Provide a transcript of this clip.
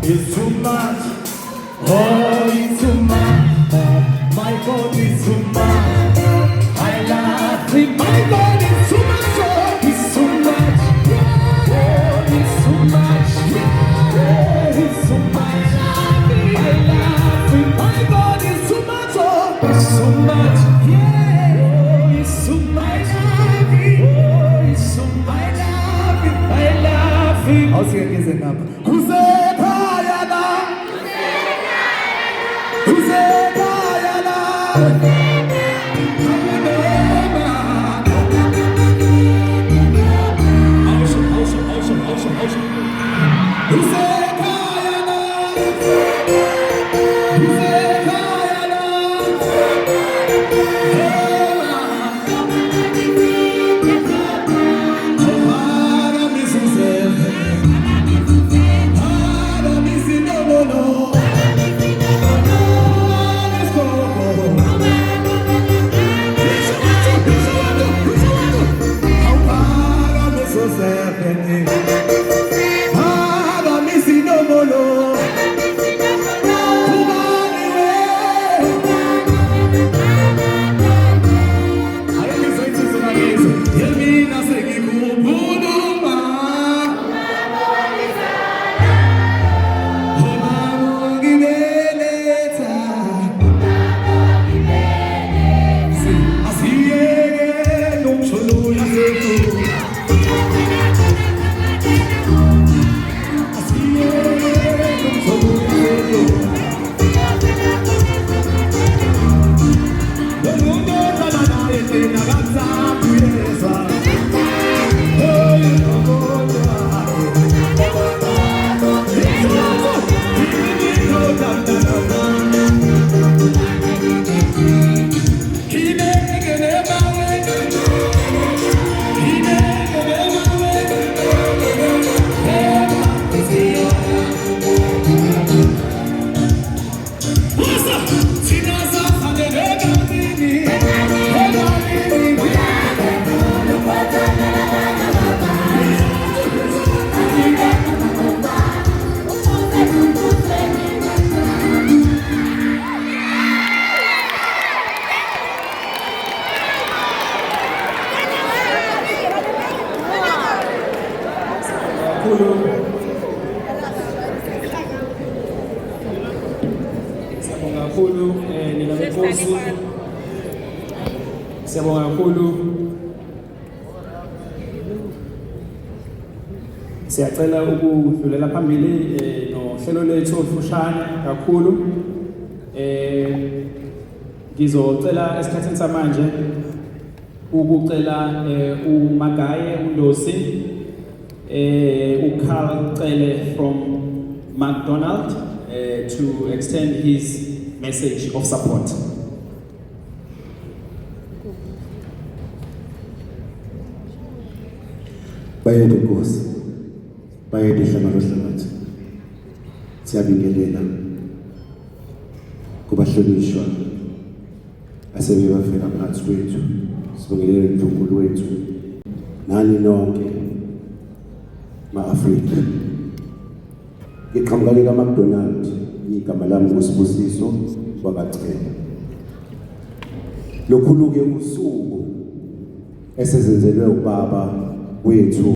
It's too much. Oh, it's too much. My God is too much. I love him. My God is too much. Oh, it's too much. Oh, it's too much. Oh, it's too much. I love him. My God is too much. Oh, it's too much. Yeah. Oh, it's too much. Oh, it's too much. I love him. I'll sing it again now. Siyabonga kakhulu. Siyacela ukudlulela phambili nohlelo lethu olufushane kakhulu. Ngizocela esikhathini samanje ukucela uMagaye uNdosi uKhal Cele from McDonald to extend his message of support. Bayede Nkosi, bayede Hlangano siyabingelela kubahlonishwa asebebafika phansi kwethu, sibongelele uNkulunkulu wethu nani nonke ma-Afrika. Ngiqhamuka ka-McDonald, igama lami nguSibusiso wakwaChema. Lokhulu-ke usuku esezenzelwe ubaba wethu